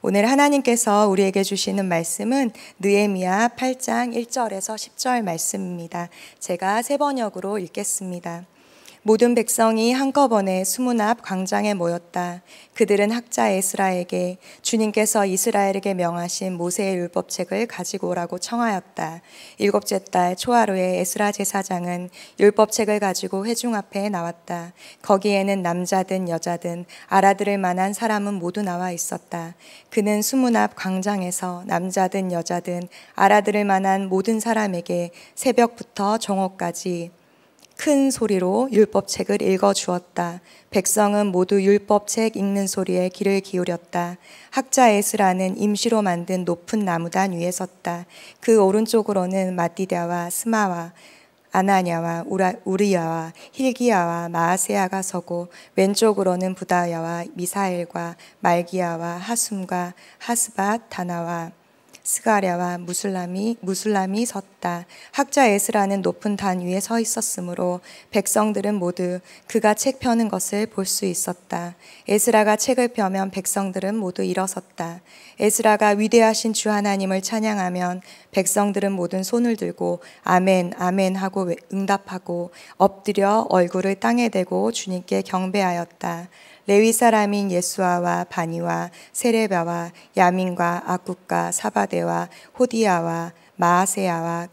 오늘 하나님께서 우리에게 주시는 말씀은 느헤미야 8장 1절에서 10절 말씀입니다. 제가 세 번역으로 읽겠습니다. 모든 백성이 한꺼번에 수문 앞 광장에 모였다. 그들은 학자 에스라에게 주님께서 이스라엘에게 명하신 모세의 율법책을 가지고 오라고 청하였다. 일곱째 달 초하루에 에스라 제사장은 율법책을 가지고 회중 앞에 나왔다. 거기에는 남자든 여자든 알아들을 만한 사람은 모두 나와 있었다. 그는 수문 앞 광장에서 남자든 여자든 알아들을 만한 모든 사람에게 새벽부터 정오까지 큰 소리로 율법책을 읽어주었다. 백성은 모두 율법책 읽는 소리에 귀를 기울였다. 학자 에스라는 임시로 만든 높은 나무단 위에 섰다. 그 오른쪽으로는 마띠다와 스마와 아나냐와 우리야와 힐기야와 마아세야가 서고 왼쪽으로는 부다야와 미사엘과 말기야와 하숨과 하스밧 다나와 스가랴와 무술람이 섰다. 학자 에스라는 높은 단 위에 서 있었으므로 백성들은 모두 그가 책 펴는 것을 볼 수 있었다. 에스라가 책을 펴면 백성들은 모두 일어섰다. 에스라가 위대하신 주 하나님을 찬양하면 백성들은 모든 손을 들고 아멘 아멘 하고 응답하고 엎드려 얼굴을 땅에 대고 주님께 경배하였다. 레위 사람인 예수아와 바니와 세레바와 야민과 아굽과 사바데와 호디야와 마아세야와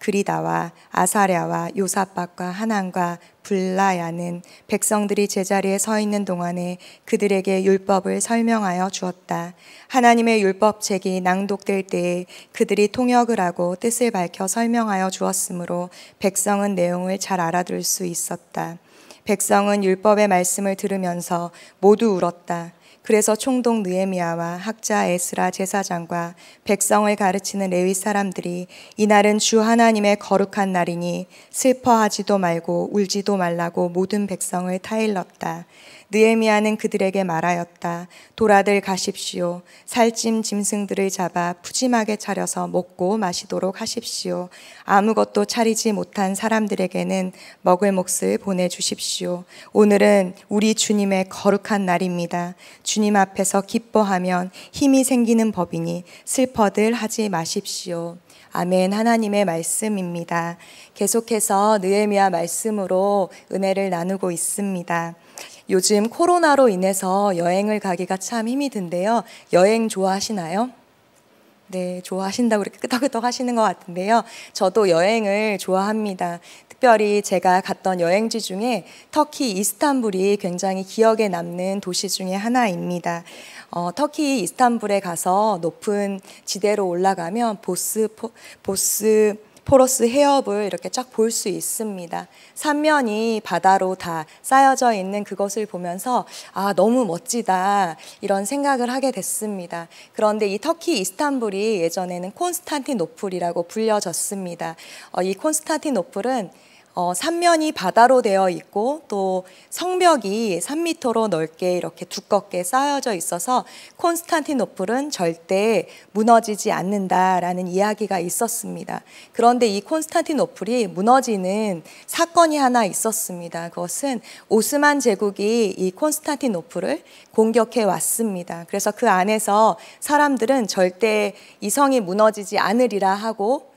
그리다와 아사랴와 요사박과 하난과 블라야는 백성들이 제자리에 서 있는 동안에 그들에게 율법을 설명하여 주었다. 하나님의 율법책이 낭독될 때에 그들이 통역을 하고 뜻을 밝혀 설명하여 주었으므로 백성은 내용을 잘 알아들을 수 있었다. 백성은 율법의 말씀을 들으면서 모두 울었다. 그래서 총독 느헤미야와 학자 에스라 제사장과 백성을 가르치는 레위 사람들이 이날은 주 하나님의 거룩한 날이니 슬퍼하지도 말고 울지도 말라고 모든 백성을 타일렀다. 느헤미야는 그들에게 말하였다. 돌아들 가십시오. 살찜 짐승들을 잡아 푸짐하게 차려서 먹고 마시도록 하십시오. 아무것도 차리지 못한 사람들에게는 먹을 몫을 보내주십시오. 오늘은 우리 주님의 거룩한 날입니다. 주님 앞에서 기뻐하면 힘이 생기는 법이니 슬퍼들 하지 마십시오. 아멘. 하나님의 말씀입니다. 계속해서 느헤미야 말씀으로 은혜를 나누고 있습니다. 요즘 코로나로 인해서 여행을 가기가 참 힘이 든데요. 여행 좋아하시나요? 네, 좋아하신다고 이렇게 끄덕끄덕 하시는 것 같은데요. 저도 여행을 좋아합니다. 특별히 제가 갔던 여행지 중에 터키 이스탄불이 굉장히 기억에 남는 도시 중에 하나입니다. 터키 이스탄불에 가서 높은 지대로 올라가면 보스포러스 해협을 이렇게 쫙 볼 수 있습니다. 삼면이 바다로 다 쌓여져 있는 그것을 보면서 너무 멋지다 이런 생각을 하게 됐습니다. 그런데 이 터키 이스탄불이 예전에는 콘스탄티노플이라고 불려졌습니다. 이 콘스탄티노플은 삼면이 바다로 되어 있고 또 성벽이 3m로 넓게 이렇게 두껍게 쌓여져 있어서 콘스탄티노플은 절대 무너지지 않는다라는 이야기가 있었습니다. 그런데 이 콘스탄티노플이 무너지는 사건이 하나 있었습니다. 그것은 오스만 제국이 이 콘스탄티노플을 공격해 왔습니다. 그래서 그 안에서 사람들은 절대 이 성이 무너지지 않으리라 하고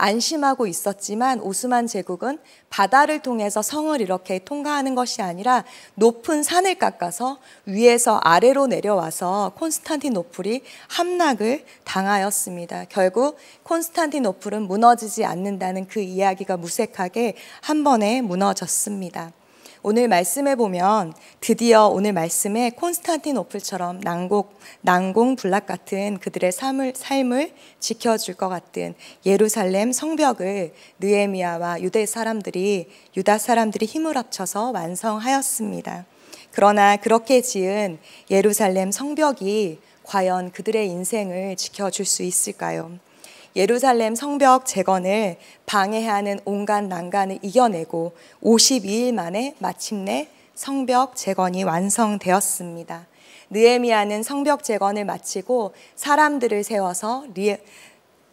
안심하고 있었지만 오스만 제국은 바다를 통해서 성을 이렇게 통과하는 것이 아니라 높은 산을 깎아서 위에서 아래로 내려와서 콘스탄티노플이 함락을 당하였습니다. 결국 콘스탄티노플은 무너지지 않는다는 그 이야기가 무색하게 한 번에 무너졌습니다. 오늘 말씀에 보면 드디어 오늘 말씀에 콘스탄티노플처럼 난공불락 같은 그들의 삶을 지켜줄 것 같은 예루살렘 성벽을 느헤미야와 유다 사람들이 힘을 합쳐서 완성하였습니다. 그러나 그렇게 지은 예루살렘 성벽이 과연 그들의 인생을 지켜줄 수 있을까요? 예루살렘 성벽 재건을 방해하는 온갖 난간을 이겨내고 52일 만에 마침내 성벽 재건이 완성되었습니다. 느헤미야는 성벽 재건을 마치고 사람들을 세워서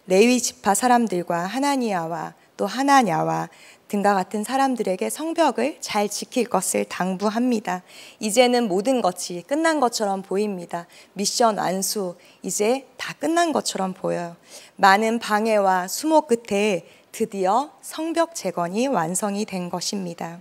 레위 지파 사람들과 하나니야와 또 하나냐와 등과 같은 사람들에게 성벽을 잘 지킬 것을 당부합니다. 이제는 모든 것이 끝난 것처럼 보입니다. 미션 완수, 이제 다 끝난 것처럼 보여요. 많은 방해와 수모 끝에 드디어 성벽 재건이 완성이 된 것입니다.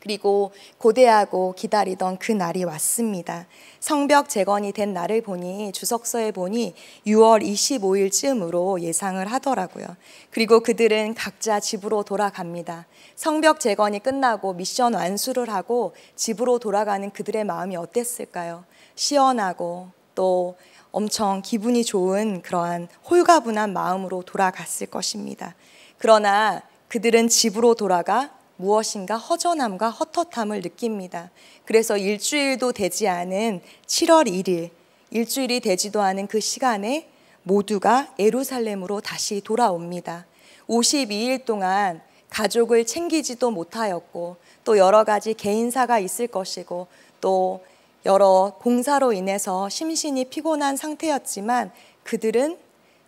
그리고 고대하고 기다리던 그 날이 왔습니다. 성벽 재건이 된 날을 보니 주석서에 보니 6월 25일쯤으로 예상을 하더라고요. 그리고 그들은 각자 집으로 돌아갑니다. 성벽 재건이 끝나고 미션 완수를 하고 집으로 돌아가는 그들의 마음이 어땠을까요? 시원하고 또 엄청 기분이 좋은 그러한 홀가분한 마음으로 돌아갔을 것입니다. 그러나 그들은 집으로 돌아가 무엇인가 허전함과 헛헛함을 느낍니다. 그래서 일주일도 되지 않은 7월 1일, 일주일이 되지도 않은 그 시간에 모두가 예루살렘으로 다시 돌아옵니다. 52일 동안 가족을 챙기지도 못하였고 또 여러 가지 개인사가 있을 것이고 또 여러 공사로 인해서 심신이 피곤한 상태였지만 그들은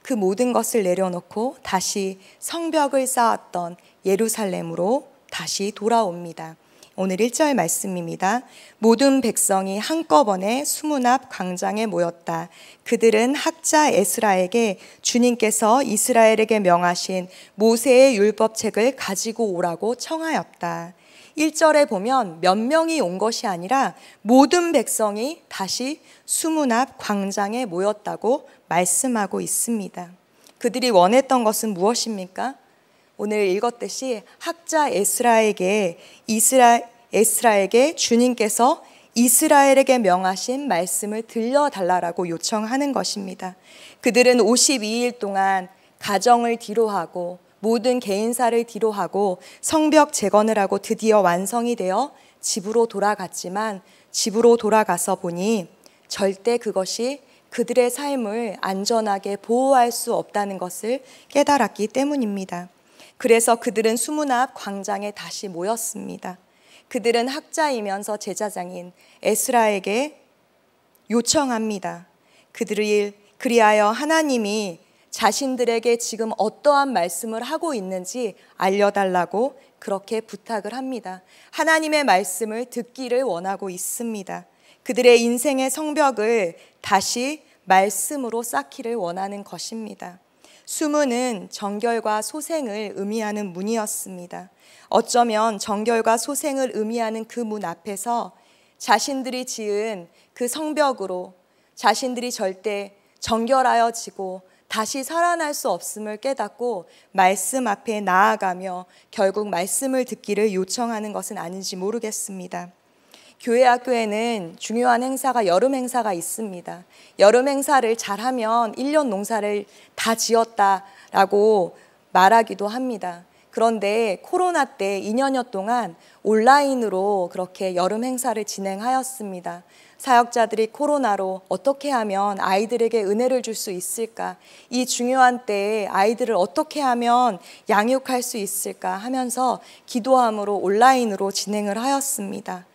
그 모든 것을 내려놓고 다시 성벽을 쌓았던 예루살렘으로 다시 돌아옵니다. 오늘 1절 말씀입니다. 모든 백성이 한꺼번에 수문 앞 광장에 모였다. 그들은 학자 에스라에게 주님께서 이스라엘에게 명하신 모세의 율법책을 가지고 오라고 청하였다. 1절에 보면 몇 명이 온 것이 아니라 모든 백성이 다시 수문 앞 광장에 모였다고 말씀하고 있습니다. 그들이 원했던 것은 무엇입니까? 오늘 읽었듯이 학자 에스라에게 주님께서 이스라엘에게 명하신 말씀을 들려달라고 요청하는 것입니다. 그들은 52일 동안 가정을 뒤로하고 모든 개인사를 뒤로하고 성벽 재건을 하고 드디어 완성이 되어 집으로 돌아갔지만 집으로 돌아가서 보니 절대 그것이 그들의 삶을 안전하게 보호할 수 없다는 것을 깨달았기 때문입니다. 그래서 그들은 수문 앞 광장에 다시 모였습니다. 그들은 학자이면서 제사장인 에스라에게 요청합니다. 그들을 그리하여 하나님이 자신들에게 지금 어떠한 말씀을 하고 있는지 알려달라고 그렇게 부탁을 합니다. 하나님의 말씀을 듣기를 원하고 있습니다. 그들의 인생의 성벽을 다시 말씀으로 쌓기를 원하는 것입니다. 수문은 정결과 소생을 의미하는 문이었습니다. 어쩌면 정결과 소생을 의미하는 그 문 앞에서 자신들이 지은 그 성벽으로 자신들이 절대 정결하여지고 다시 살아날 수 없음을 깨닫고 말씀 앞에 나아가며 결국 말씀을 듣기를 요청하는 것은 아닌지 모르겠습니다. 교회 학교에는 중요한 행사가 여름 행사가 있습니다. 여름 행사를 잘하면 1년 농사를 다 지었다라고 말하기도 합니다. 그런데 코로나 때 2년여 동안 온라인으로 그렇게 여름 행사를 진행하였습니다. 사역자들이 코로나로 어떻게 하면 아이들에게 은혜를 줄 수 있을까? 이 중요한 때에 아이들을 어떻게 하면 양육할 수 있을까 하면서 기도함으로 온라인으로 진행을 하였습니다.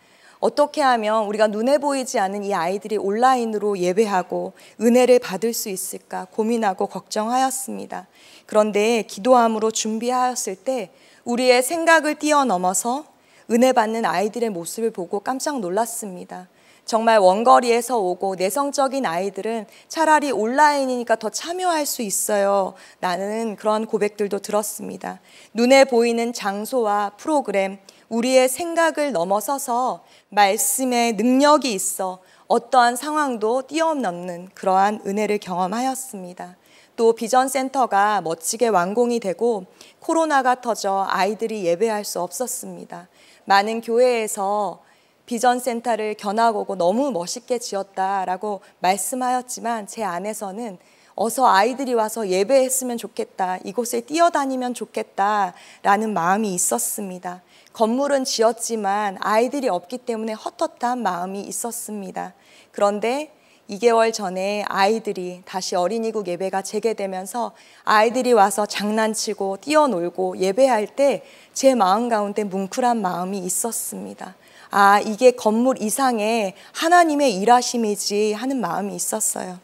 어떻게 하면 우리가 눈에 보이지 않는 이 아이들이 온라인으로 예배하고 은혜를 받을 수 있을까 고민하고 걱정하였습니다. 그런데 기도함으로 준비하였을 때 우리의 생각을 뛰어넘어서 은혜 받는 아이들의 모습을 보고 깜짝 놀랐습니다. 정말 원거리에서 오고 내성적인 아이들은 차라리 온라인이니까 더 참여할 수 있어요 라는 그런 고백들도 들었습니다. 눈에 보이는 장소와 프로그램, 우리의 생각을 넘어서서 말씀의 능력이 있어 어떠한 상황도 뛰어넘는 그러한 은혜를 경험하였습니다. 또 비전센터가 멋지게 완공이 되고 코로나가 터져 아이들이 예배할 수 없었습니다. 많은 교회에서 비전센터를 견학오고 너무 멋있게 지었다라고 말씀하였지만 제 안에서는 어서 아이들이 와서 예배했으면 좋겠다, 이곳에 뛰어다니면 좋겠다라는 마음이 있었습니다. 건물은 지었지만 아이들이 없기 때문에 헛헛한 마음이 있었습니다. 그런데 2개월 전에 아이들이 다시 어린이국 예배가 재개되면서 아이들이 와서 장난치고 뛰어놀고 예배할 때 제 마음 가운데 뭉클한 마음이 있었습니다. 아, 이게 건물 이상의 하나님의 일하심이지 하는 마음이 있었어요.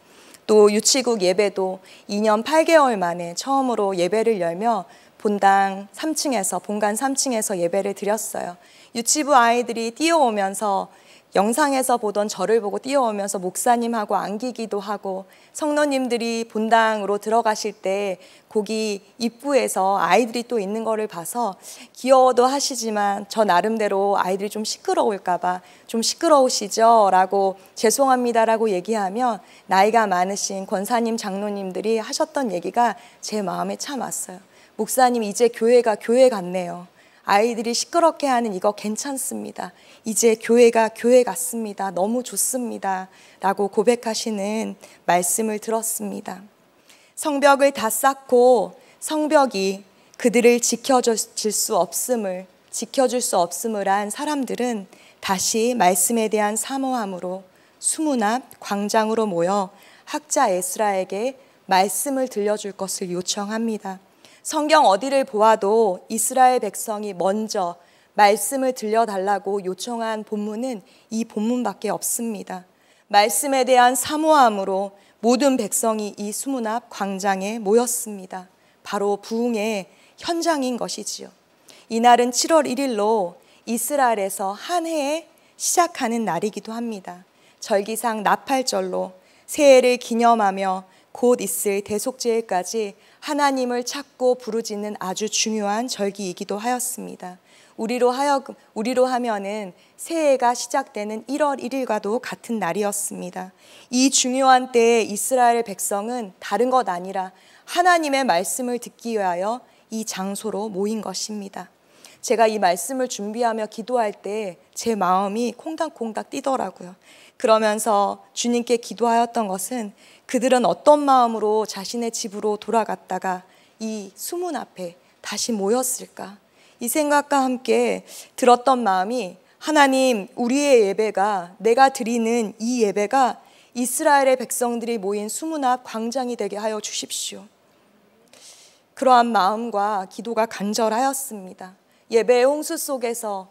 또 유치국 예배도 2년 8개월 만에 처음으로 예배를 열며 본당 3층에서, 본관 3층에서 예배를 드렸어요. 유치부 아이들이 뛰어오면서 영상에서 보던 저를 보고 뛰어오면서 목사님하고 안기기도 하고, 성도님들이 본당으로 들어가실 때 거기 입구에서 아이들이 또 있는 거를 봐서 귀여워도 하시지만 저 나름대로 아이들이 좀 시끄러울까 봐 좀 시끄러우시죠? 라고 죄송합니다 라고 얘기하면 나이가 많으신 권사님 장로님들이 하셨던 얘기가 제 마음에 참 왔어요. 목사님, 이제 교회가 교회 같네요. 아이들이 시끄럽게 하는 이거 괜찮습니다. 이제 교회가 교회 같습니다. 너무 좋습니다. 라고 고백하시는 말씀을 들었습니다. 성벽을 다 쌓고 성벽이 그들을 지켜줄 수 없음을 한 사람들은 다시 말씀에 대한 사모함으로 수문 앞 광장으로 모여 학자 에스라에게 말씀을 들려줄 것을 요청합니다. 성경 어디를 보아도 이스라엘 백성이 먼저 말씀을 들려달라고 요청한 본문은 이 본문밖에 없습니다. 말씀에 대한 사모함으로 모든 백성이 이 수문 앞 광장에 모였습니다. 바로 부흥의 현장인 것이지요. 이날은 7월 1일로 이스라엘에서 한 해에 시작하는 날이기도 합니다. 절기상 나팔절로 새해를 기념하며 곧 있을 대속죄일까지 하나님을 찾고 부르짖는 아주 중요한 절기이기도 하였습니다. 우리로 하면은 새해가 시작되는 1월 1일과도 같은 날이었습니다. 이 중요한 때에 이스라엘 백성은 다른 것 아니라 하나님의 말씀을 듣기 위하여 이 장소로 모인 것입니다. 제가 이 말씀을 준비하며 기도할 때 제 마음이 콩닥콩닥 뛰더라고요. 그러면서 주님께 기도하였던 것은 그들은 어떤 마음으로 자신의 집으로 돌아갔다가 이 수문 앞에 다시 모였을까? 이 생각과 함께 들었던 마음이, 하나님, 우리의 예배가, 내가 드리는 이 예배가 이스라엘의 백성들이 모인 수문 앞 광장이 되게 하여 주십시오. 그러한 마음과 기도가 간절하였습니다. 예배의 홍수 속에서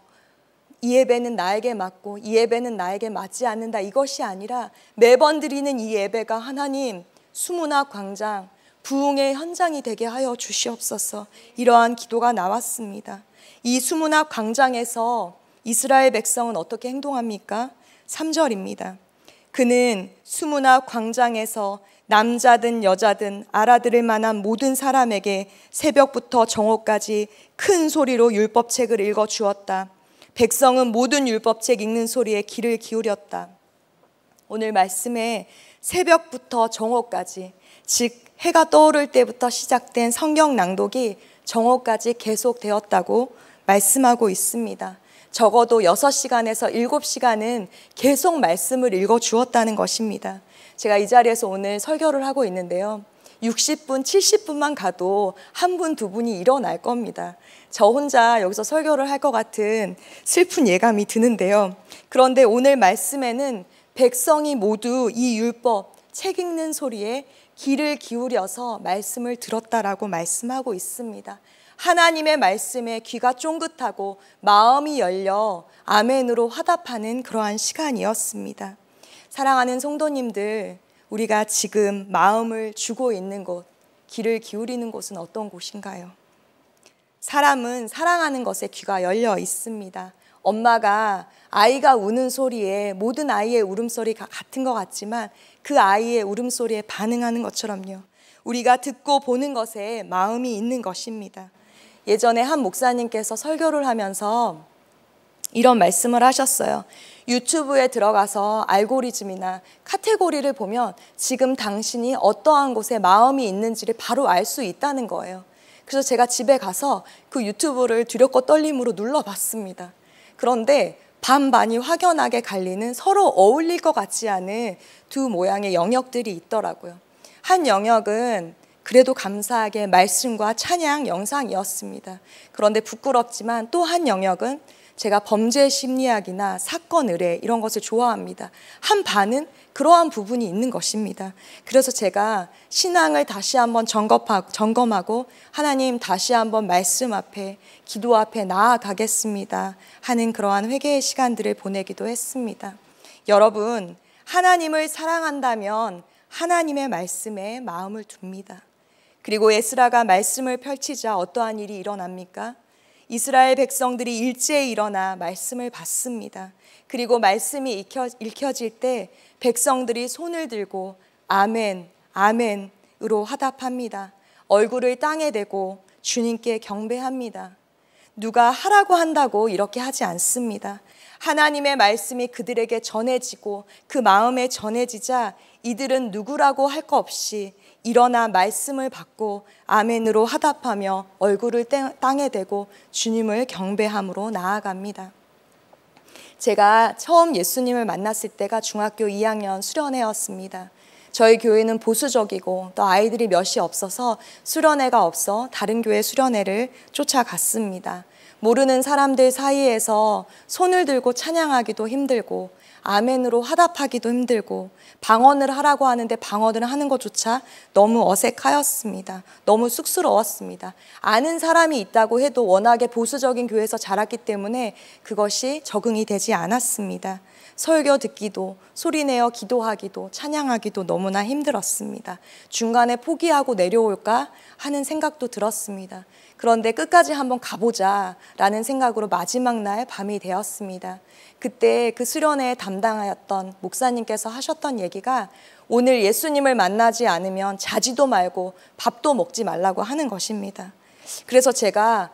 이 예배는 나에게 맞고 이 예배는 나에게 맞지 않는다, 이것이 아니라 매번 드리는 이 예배가 하나님 수문 앞 광장, 부흥의 현장이 되게 하여 주시옵소서. 이러한 기도가 나왔습니다. 이 수문 앞 광장에서 이스라엘 백성은 어떻게 행동합니까? 3절입니다. 그는 수문 앞 광장에서 남자든 여자든 알아들을 만한 모든 사람에게 새벽부터 정오까지 큰 소리로 율법책을 읽어주었다. 백성은 모든 율법책 읽는 소리에 귀를 기울였다. 오늘 말씀에 새벽부터 정오까지, 즉 해가 떠오를 때부터 시작된 성경 낭독이 정오까지 계속되었다고 말씀하고 있습니다. 적어도 6시간에서 7시간은 계속 말씀을 읽어주었다는 것입니다. 제가 이 자리에서 오늘 설교를 하고 있는데요, 60분, 70분만 가도 한 분, 두 분이 일어날 겁니다. 저 혼자 여기서 설교를 할 것 같은 슬픈 예감이 드는데요. 그런데 오늘 말씀에는 백성이 모두 이 율법, 책 읽는 소리에 귀를 기울여서 말씀을 들었다라고 말씀하고 있습니다. 하나님의 말씀에 귀가 쫑긋하고 마음이 열려 아멘으로 화답하는 그러한 시간이었습니다. 사랑하는 성도님들, 우리가 지금 마음을 주고 있는 곳, 귀를 기울이는 곳은 어떤 곳인가요? 사람은 사랑하는 것에 귀가 열려 있습니다. 엄마가 아이가 우는 소리에 모든 아이의 울음소리가 같은 것 같지만 그 아이의 울음소리에 반응하는 것처럼요, 우리가 듣고 보는 것에 마음이 있는 것입니다. 예전에 한 목사님께서 설교를 하면서 이런 말씀을 하셨어요. 유튜브에 들어가서 알고리즘이나 카테고리를 보면 지금 당신이 어떠한 곳에 마음이 있는지를 바로 알 수 있다는 거예요. 그래서 제가 집에 가서 그 유튜브를 두렵고 떨림으로 눌러봤습니다. 그런데 반반이 확연하게 갈리는, 서로 어울릴 것 같지 않은 두 모양의 영역들이 있더라고요. 한 영역은 그래도 감사하게 말씀과 찬양 영상이었습니다. 그런데 부끄럽지만 또 한 영역은 제가 범죄 심리학이나 사건 의뢰 이런 것을 좋아합니다. 한 반은 그러한 부분이 있는 것입니다. 그래서 제가 신앙을 다시 한번 점검하고 하나님, 다시 한번 말씀 앞에, 기도 앞에 나아가겠습니다 하는 그러한 회개의 시간들을 보내기도 했습니다. 여러분, 하나님을 사랑한다면 하나님의 말씀에 마음을 둡니다. 그리고 에스라가 말씀을 펼치자 어떠한 일이 일어납니까? 이스라엘 백성들이 일제히 일어나 말씀을 받습니다. 그리고 말씀이 읽혀질 때 백성들이 손을 들고 아멘, 아멘으로 화답합니다. 얼굴을 땅에 대고 주님께 경배합니다. 누가 하라고 한다고 이렇게 하지 않습니다. 하나님의 말씀이 그들에게 전해지고 그 마음에 전해지자 이들은 누구라고 할 것 없이 일어나 말씀을 받고 아멘으로 화답하며 얼굴을 땅에 대고 주님을 경배함으로 나아갑니다. 제가 처음 예수님을 만났을 때가 중학교 2학년 수련회였습니다. 저희 교회는 보수적이고 또 아이들이 몇이 없어서 수련회가 없어 다른 교회 수련회를 쫓아갔습니다. 모르는 사람들 사이에서 손을 들고 찬양하기도 힘들고 아멘으로 화답하기도 힘들고 방언을 하라고 하는데 방언을 하는 것조차 너무 어색하였습니다. 너무 쑥스러웠습니다. 아는 사람이 있다고 해도 워낙에 보수적인 교회에서 자랐기 때문에 그것이 적응이 되지 않았습니다. 설교 듣기도 소리내어 기도하기도 찬양하기도 너무나 힘들었습니다. 중간에 포기하고 내려올까 하는 생각도 들었습니다. 그런데 끝까지 한번 가보자라는 생각으로 마지막 날 밤이 되었습니다. 그때 그 수련회에 담당하였던 목사님께서 하셨던 얘기가 오늘 예수님을 만나지 않으면 자지도 말고 밥도 먹지 말라고 하는 것입니다. 그래서 제가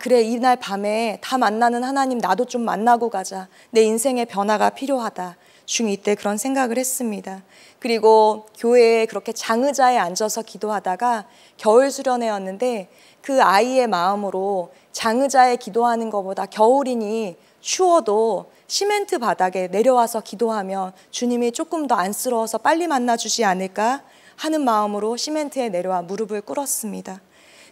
그래, 이날 밤에 다 만나는 하나님 나도 좀 만나고 가자. 내 인생의 변화가 필요하다. 중2 때 그런 생각을 했습니다. 그리고 교회에 그렇게 장의자에 앉아서 기도하다가 겨울 수련회였는데 그 아이의 마음으로 장의자에 기도하는 것보다 겨울이니 추워도 시멘트 바닥에 내려와서 기도하면 주님이 조금 더 안쓰러워서 빨리 만나주지 않을까 하는 마음으로 시멘트에 내려와 무릎을 꿇었습니다.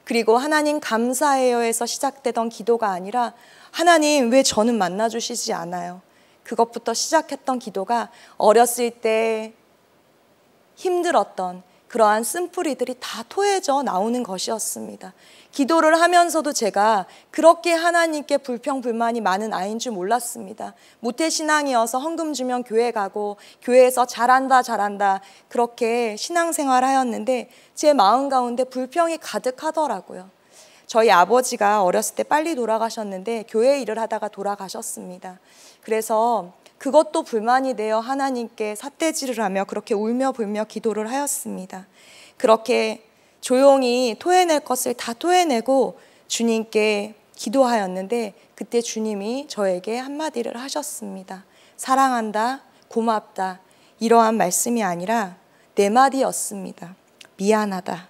그리고 하나님 감사해요에서 시작되던 기도가 아니라 하나님 왜 저는 만나주시지 않아요? 그것부터 시작했던 기도가 어렸을 때 힘들었던 그러한 쓴뿌리들이 다 토해져 나오는 것이었습니다. 기도를 하면서도 제가 그렇게 하나님께 불평불만이 많은 아이인 줄 몰랐습니다. 모태신앙이어서 헌금 주면 교회 가고 교회에서 잘한다 그렇게 신앙생활 하였는데 제 마음 가운데 불평이 가득하더라고요. 저희 아버지가 어렸을 때 빨리 돌아가셨는데 교회 일을 하다가 돌아가셨습니다. 그래서 그것도 불만이 되어 하나님께 삿대질을 하며 그렇게 울며 불며 기도를 하였습니다. 그렇게 조용히 토해낼 것을 다 토해내고 주님께 기도하였는데 그때 주님이 저에게 한마디를 하셨습니다. 사랑한다, 고맙다 이러한 말씀이 아니라 네 마디였습니다. 미안하다.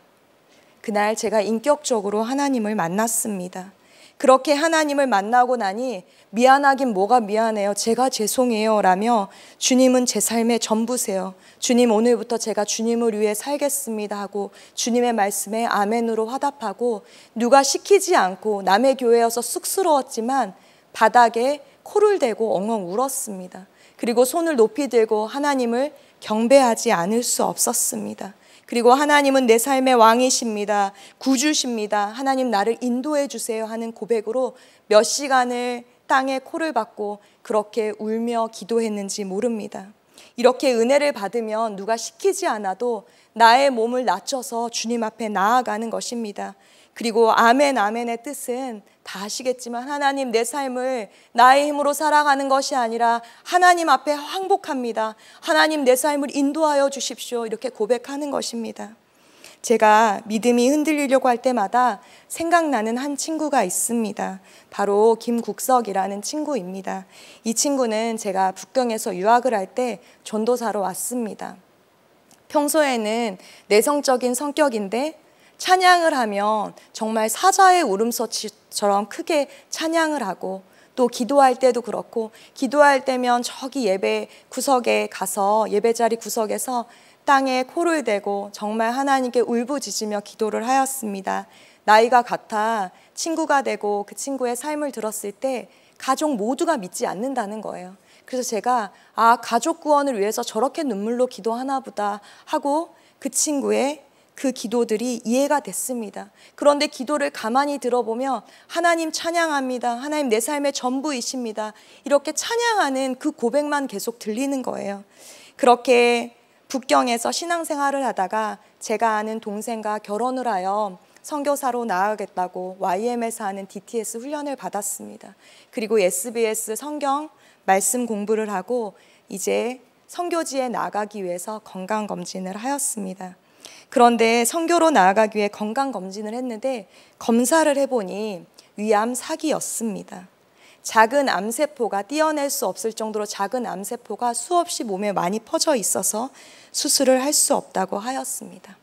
그날 제가 인격적으로 하나님을 만났습니다. 그렇게 하나님을 만나고 나니 미안하긴 뭐가 미안해요. 제가 죄송해요 라며 주님은 제 삶의 전부세요. 주님 오늘부터 제가 주님을 위해 살겠습니다 하고 주님의 말씀에 아멘으로 화답하고 누가 시키지 않고 남의 교회여서 쑥스러웠지만 바닥에 코를 대고 엉엉 울었습니다. 그리고 손을 높이 들고 하나님을 경배하지 않을 수 없었습니다. 그리고 하나님은 내 삶의 왕이십니다. 구주십니다. 하나님 나를 인도해 주세요 하는 고백으로 몇 시간을 땅에 코를 박고 그렇게 울며 기도했는지 모릅니다. 이렇게 은혜를 받으면 누가 시키지 않아도 나의 몸을 낮춰서 주님 앞에 나아가는 것입니다. 그리고 아멘 아멘의 뜻은 다 아시겠지만 하나님 내 삶을 나의 힘으로 살아가는 것이 아니라 하나님 앞에 항복합니다. 하나님 내 삶을 인도하여 주십시오. 이렇게 고백하는 것입니다. 제가 믿음이 흔들리려고 할 때마다 생각나는 한 친구가 있습니다. 바로 김국석이라는 친구입니다. 이 친구는 제가 북경에서 유학을 할 때 전도사로 왔습니다. 평소에는 내성적인 성격인데 찬양을 하면 정말 사자의 울음소리처럼 크게 찬양을 하고 또 기도할 때도 그렇고 기도할 때면 저기 예배 구석에 가서 예배자리 구석에서 땅에 코를 대고 정말 하나님께 울부짖으며 기도를 하였습니다. 나이가 같아 친구가 되고 그 친구의 삶을 들었을 때 가족 모두가 믿지 않는다는 거예요. 그래서 제가 가족 구원을 위해서 저렇게 눈물로 기도하나 보다 하고 그 친구의 그 기도들이 이해가 됐습니다. 그런데 기도를 가만히 들어보면 하나님 찬양합니다. 하나님 내 삶의 전부이십니다. 이렇게 찬양하는 그 고백만 계속 들리는 거예요. 그렇게 북경에서 신앙생활을 하다가 제가 아는 동생과 결혼을 하여 선교사로 나아가겠다고 YM에서 하는 DTS 훈련을 받았습니다. 그리고 SBS 성경 말씀 공부를 하고 이제 선교지에 나가기 위해서 건강검진을 하였습니다. 그런데 선교로 나아가기 위해 건강검진을 했는데 검사를 해보니 위암 4기였습니다. 작은 암세포가 떼어낼 수 없을 정도로 작은 암세포가 수없이 몸에 많이 퍼져 있어서 수술을 할 수 없다고 하였습니다.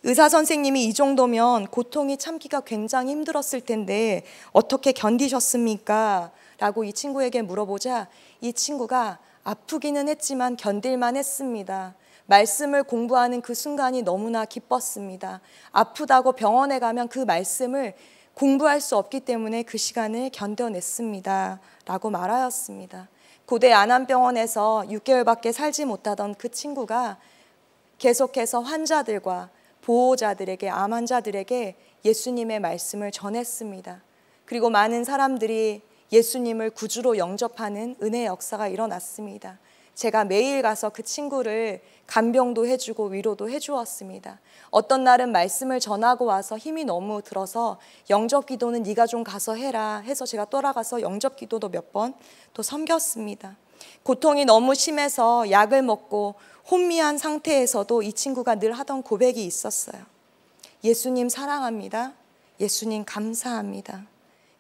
의사 선생님이 이 정도면 고통이 참기가 굉장히 힘들었을 텐데 어떻게 견디셨습니까? 라고 이 친구에게 물어보자 이 친구가 아프기는 했지만 견딜만 했습니다. 말씀을 공부하는 그 순간이 너무나 기뻤습니다. 아프다고 병원에 가면 그 말씀을 공부할 수 없기 때문에 그 시간을 견뎌냈습니다. 라고 말하였습니다. 고대 안암병원에서 6개월밖에 살지 못하던 그 친구가 계속해서 환자들과 보호자들에게, 암 환자들에게 예수님의 말씀을 전했습니다. 그리고 많은 사람들이 예수님을 구주로 영접하는 은혜의 역사가 일어났습니다. 제가 매일 가서 그 친구를 간병도 해주고 위로도 해주었습니다. 어떤 날은 말씀을 전하고 와서 힘이 너무 들어서 영접기도는 네가 좀 가서 해라 해서 제가 돌아가서 영접기도도 몇 번 또 섬겼습니다. 고통이 너무 심해서 약을 먹고 혼미한 상태에서도 이 친구가 늘 하던 고백이 있었어요. 예수님 사랑합니다. 예수님 감사합니다.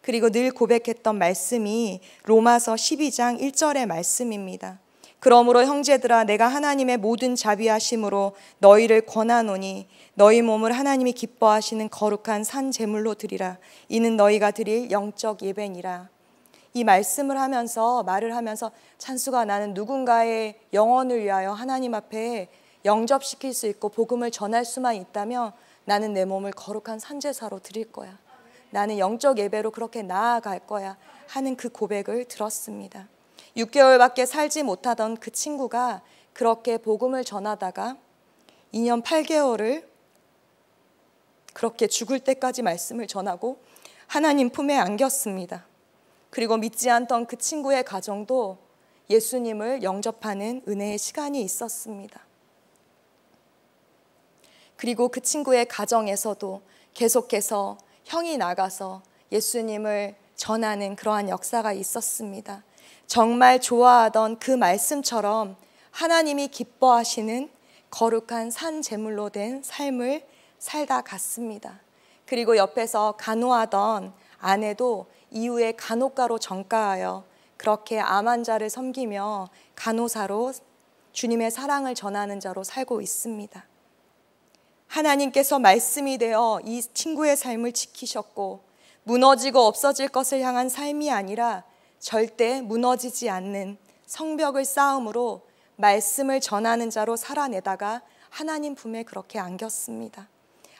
그리고 늘 고백했던 말씀이 로마서 12장 1절의 말씀입니다. 그러므로 형제들아 내가 하나님의 모든 자비하심으로 너희를 권하노니 너희 몸을 하나님이 기뻐하시는 거룩한 산 제물로 드리라. 이는 너희가 드릴 영적 예배니라. 이 말씀을 하면서 말을 하면서 찬수가 나는 누군가의 영혼을 위하여 하나님 앞에 영접시킬 수 있고 복음을 전할 수만 있다면 나는 내 몸을 거룩한 산제사로 드릴 거야. 나는 영적 예배로 그렇게 나아갈 거야 하는 그 고백을 들었습니다. 6개월밖에 살지 못하던 그 친구가 그렇게 복음을 전하다가 2년 8개월을 그렇게 죽을 때까지 말씀을 전하고 하나님 품에 안겼습니다. 그리고 믿지 않던 그 친구의 가정도 예수님을 영접하는 은혜의 시간이 있었습니다. 그리고 그 친구의 가정에서도 계속해서 형이 나가서 예수님을 전하는 그러한 역사가 있었습니다. 정말 좋아하던 그 말씀처럼 하나님이 기뻐하시는 거룩한 산 제물로 된 삶을 살다 갔습니다. 그리고 옆에서 간호하던 아내도 이후에 간호과로 전과하여 그렇게 암 환자를 섬기며 간호사로 주님의 사랑을 전하는 자로 살고 있습니다. 하나님께서 말씀이 되어 이 친구의 삶을 지키셨고 무너지고 없어질 것을 향한 삶이 아니라 절대 무너지지 않는 성벽을 쌓음으로 말씀을 전하는 자로 살아내다가 하나님 품에 그렇게 안겼습니다.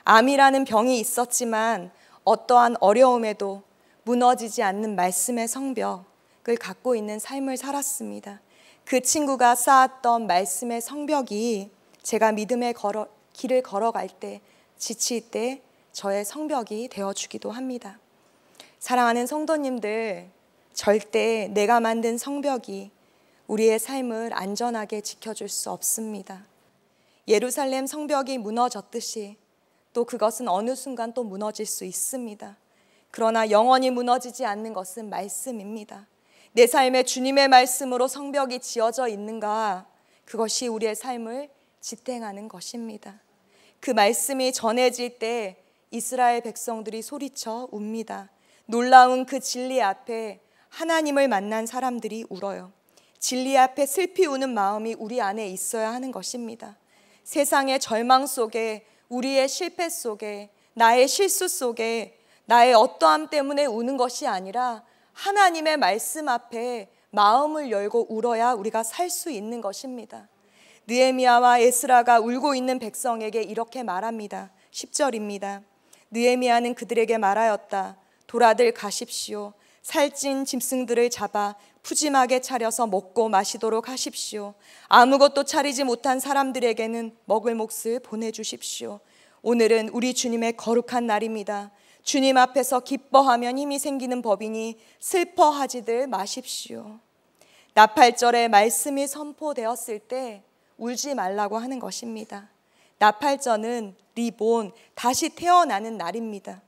암이라는 병이 있었지만 어떠한 어려움에도 무너지지 않는 말씀의 성벽을 갖고 있는 삶을 살았습니다. 그 친구가 쌓았던 말씀의 성벽이 제가 믿음의 길을 걸어갈 때, 지칠 때 저의 성벽이 되어주기도 합니다. 사랑하는 성도님들, 절대 내가 만든 성벽이 우리의 삶을 안전하게 지켜줄 수 없습니다. 예루살렘 성벽이 무너졌듯이 또 그것은 어느 순간 또 무너질 수 있습니다. 그러나 영원히 무너지지 않는 것은 말씀입니다. 내 삶에 주님의 말씀으로 성벽이 지어져 있는가? 그것이 우리의 삶을 지탱하는 것입니다. 그 말씀이 전해질 때 이스라엘 백성들이 소리쳐 웁니다. 놀라운 그 진리 앞에 하나님을 만난 사람들이 울어요. 진리 앞에 슬피 우는 마음이 우리 안에 있어야 하는 것입니다. 세상의 절망 속에, 우리의 실패 속에, 나의 실수 속에, 나의 어떠함 때문에 우는 것이 아니라 하나님의 말씀 앞에 마음을 열고 울어야 우리가 살 수 있는 것입니다. 느헤미야와 에스라가 울고 있는 백성에게 이렇게 말합니다. 10절입니다. 느헤미야는 그들에게 말하였다. 돌아들 가십시오. 살찐 짐승들을 잡아 푸짐하게 차려서 먹고 마시도록 하십시오. 아무것도 차리지 못한 사람들에게는 먹을 몫을 보내주십시오. 오늘은 우리 주님의 거룩한 날입니다. 주님 앞에서 기뻐하면 힘이 생기는 법이니 슬퍼하지들 마십시오. 나팔절에 말씀이 선포되었을 때 울지 말라고 하는 것입니다. 나팔절은 리본, 다시 태어나는 날입니다.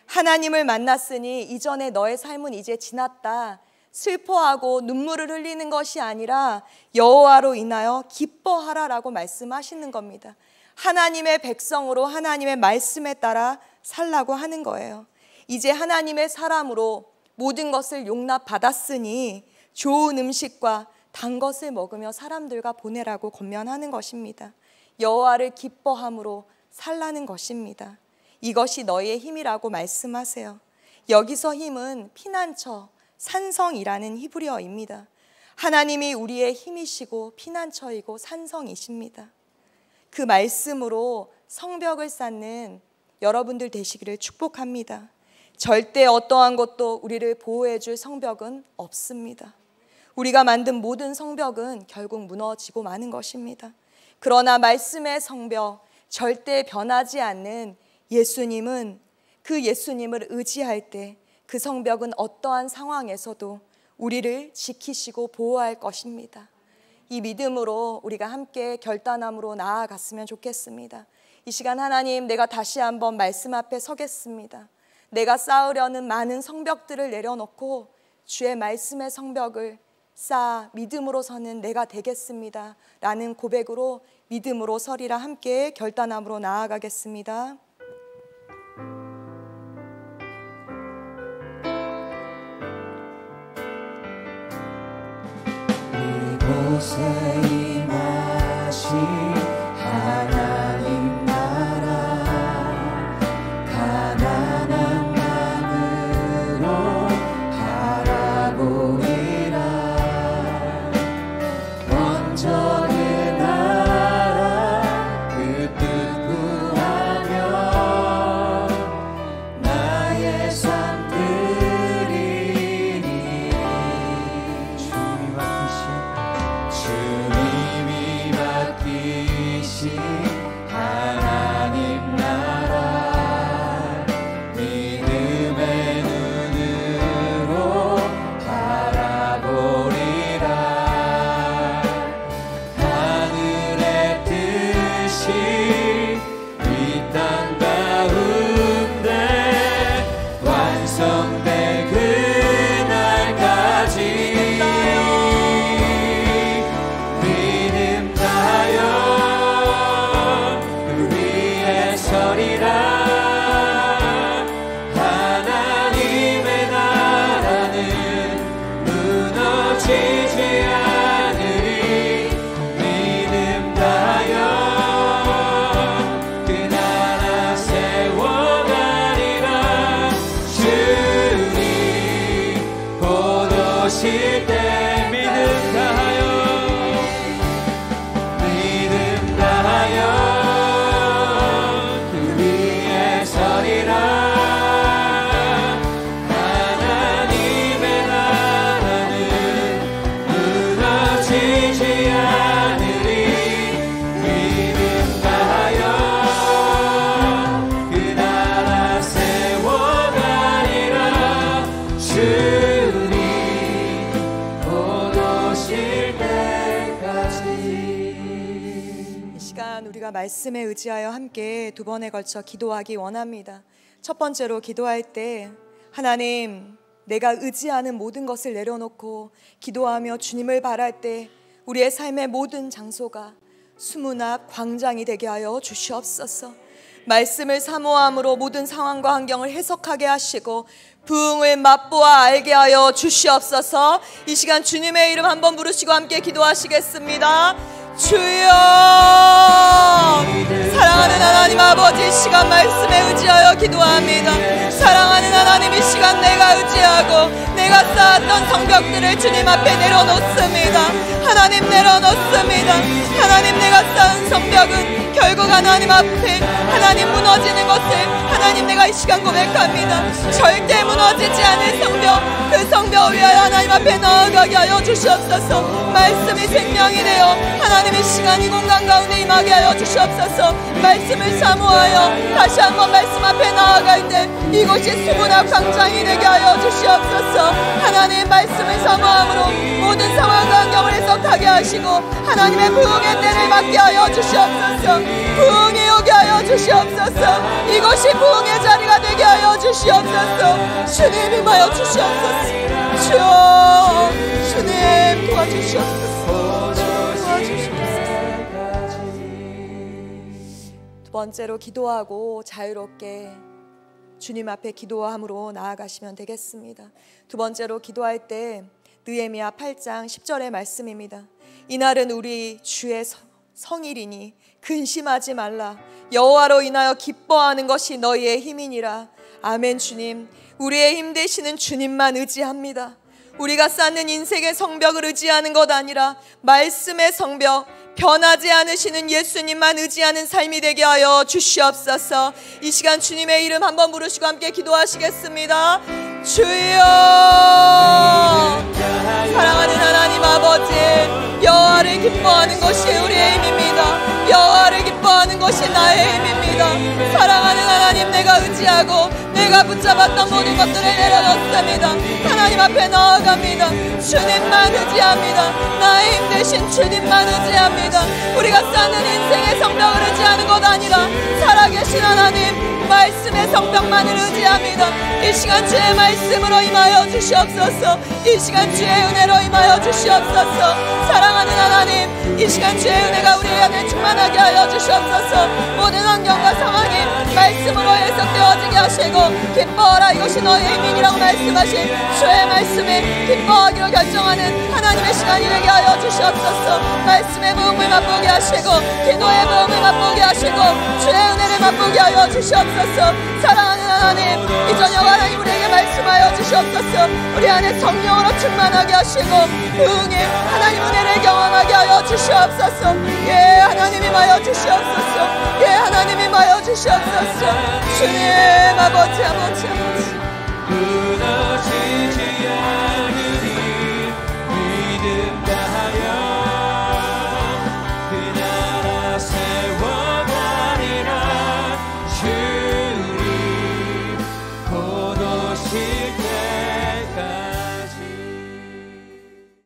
하나님을 만났으니 이전에 너의 삶은 이제 지났다. 슬퍼하고 눈물을 흘리는 것이 아니라 여호와로 인하여 기뻐하라라고 말씀하시는 겁니다. 하나님의 백성으로 하나님의 말씀에 따라 살라고 하는 거예요. 이제 하나님의 사람으로 모든 것을 용납받았으니 좋은 음식과 단 것을 먹으며 사람들과 보내라고 권면하는 것입니다. 여호와를 기뻐함으로 살라는 것입니다. 이것이 너희의 힘이라고 말씀하세요. 여기서 힘은 피난처, 산성이라는 히브리어입니다. 하나님이 우리의 힘이시고 피난처이고 산성이십니다. 그 말씀으로 성벽을 쌓는 여러분들 되시기를 축복합니다. 절대 어떠한 것도 우리를 보호해 줄 성벽은 없습니다. 우리가 만든 모든 성벽은 결국 무너지고 마는 것입니다. 그러나 말씀의 성벽, 절대 변하지 않는 예수님은, 그 예수님을 의지할 때 그 성벽은 어떠한 상황에서도 우리를 지키시고 보호할 것입니다. 이 믿음으로 우리가 함께 결단함으로 나아갔으면 좋겠습니다. 이 시간 하나님, 내가 다시 한번 말씀 앞에 서겠습니다. 내가 쌓으려는 많은 성벽들을 내려놓고 주의 말씀의 성벽을 쌓아 믿음으로 서는 내가 되겠습니다 라는 고백으로 믿음으로 서리라 함께 결단함으로 나아가겠습니다. 이곳에 임하신 하나님 나라, 가난한 마음으로 바라보리라. 먼저 그 나라 그 뜻 구하며 나의 삶 드리니. 주님이 맡기신 하나님 나라, 믿음의 눈으로 바라보리라. 하늘의 뜻이 이 땅 가운데 완성될 그날까지 믿음 다여 그 위에 서리라. 하나님의 나라는 무너지지 않으리. 믿음 다여 그 나라 세워가리라. 주님 곧 오실 때 믿음 다하여 그 위에 서리라. 하나님의 나라는 무너지지 않으리. 믿음 다하여 그 나라 세워가리라. 주님 곧 오실 때까지. 이 시간 우리가 말씀에 의지하여 함께 두 번에 걸쳐 기도하기 원합니다. 첫 번째로 기도할 때 하나님, 내가 의지하는 모든 것을 내려놓고 기도하며 주님을 바랄 때 우리의 삶의 모든 장소가 수문 앞 광장이 되게 하여 주시옵소서. 말씀을 사모함으로 모든 상황과 환경을 해석하게 하시고 부흥을 맛보아 알게 하여 주시옵소서. 이 시간 주님의 이름 한번 부르시고 함께 기도하시겠습니다. 주여, 사랑하는 하나님 아버지, 이 시간 말씀에 의지하여 기도합니다. 사랑하는 하나님, 이 시간 내가 의지하고 내가 쌓았던 성벽들을 주님 앞에 내려놓습니다. 하나님, 내려놓습니다. 하나님, 내가 쌓은 성벽은 결국 결국 하나님 앞에 하나님 무너지는 것을 하나님 내가 이 시간 고백합니다. 절대 무너지지 않을 성벽, 그 성벽을 위하여 하나님 앞에 나아가게 하여 주시옵소서. 말씀이 생명이 되어 하나님 이 시간 이 공간 가운데 임하게 하여 주시옵소서. 말씀을 사모하여 다시 한번 말씀 앞에 나아갈 때 이곳이 수문학 광장이 되게 하여 주시옵소서. 하나님 말씀을 사모함으로 모든 상황과 환경을 해석하게 하시고 하나님의 부흥의 때를 맞게 하여 주시옵소서. 부흥이 오게 하여 주시옵소서. 이곳이 부흥의 자리가 되게 하여 주시옵소서. 주님 임하여 주시옵소서. 주여 주님 도와주시옵소서. 두 번째로 기도하고 자유롭게 주님 앞에 기도함으로 나아가시면 되겠습니다. 두 번째로 기도할 때 느헤미야 8장 10절의 말씀입니다. 이날은 우리 주의 성일이니 근심하지 말라. 여호와로 인하여 기뻐하는 것이 너희의 힘이니라. 아멘. 주님, 우리의 힘 되시는 주님만 의지합니다. 우리가 쌓는 인생의 성벽을 의지하는 것 아니라 말씀의 성벽, 변하지 않으시는 예수님만 의지하는 삶이 되게 하여 주시옵소서. 이 시간 주님의 이름 한번 부르시고 함께 기도하시겠습니다. 주여, 사랑하는 하나님 아버지, 여호와를 기뻐하는 것이 우리의 힘입니다. 여호와를 기뻐하는 것이 나의 힘입니다. 사랑하는 하나님, 내가 의지하고 내가 붙잡았던 모든 것들을 내려놓습니다. 하나님 앞에 나아갑니다. 주님만 의지합니다. 나의 힘 되신 주님만 의지합니다. 우리가 쌓는 인생의 성벽을 의지하는 것 아니라 살아계신 하나님 말씀의 성벽만을 의지합니다. 이 시간 주의 말씀으로 임하여 주시옵소서. 이 시간 주의 은혜로 임하여 주시옵소서. 사랑하는 하나님, 이 시간 주의 은혜가 우리 안에 충만하게 하여 주시옵소서. 모든 환경과 상황이 말씀으로 해석되어지게 하시고 기뻐하라 이것이 너의 힘이라고 말씀하신 주의 말씀에 기뻐하기로 결정하는 하나님의 시간이 되게 하여 주시옵소서. 말씀의 부흥을 맛보게 하시고 기도의 부흥을 맛보게 하시고 주의 은혜를 맛보게 하여 주시옵소서. 사랑하는 하나님, 이 저녁 하나님 우리에게 말씀하여 주시옵소서. 우리 안에 성령으로 충만하게 하시고 부흥의 하나님 은혜를 경험하게 하여 주시옵소서. 예, 하나님 임하여 주시옵소서. 예, 하나님 임하여 주시옵소서. 주님 아버지 아버지 아버지